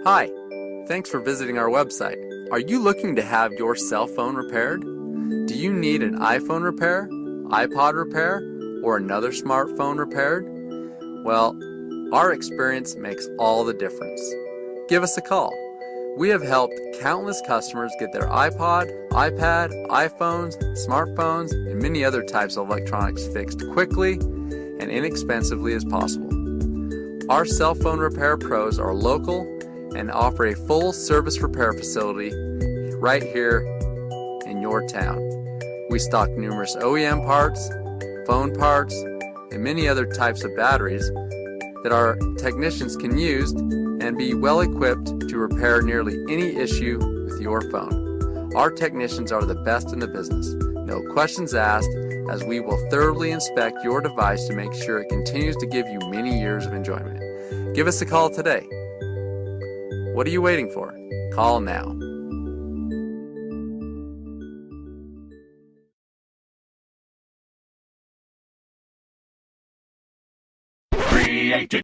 Hi, thanks for visiting our website. Are you looking to have your cell phone repaired? Do you need an iPhone repair, iPod repair, or another smartphone repaired? Well, our experience makes all the difference. Give us a call. We have helped countless customers get their iPod, iPad, iPhones, smartphones, and many other types of electronics fixed quickly and inexpensively as possible. Our cell phone repair pros are local and offer a full service repair facility right here in your town. We stock numerous OEM parts, phone parts, and many other types of batteries that our technicians can use and be well equipped to repair nearly any issue with your phone. Our technicians are the best in the business. No questions asked, as we will thoroughly inspect your device to make sure it continues to give you many years of enjoyment. Give us a call today. What are you waiting for? Call now. Created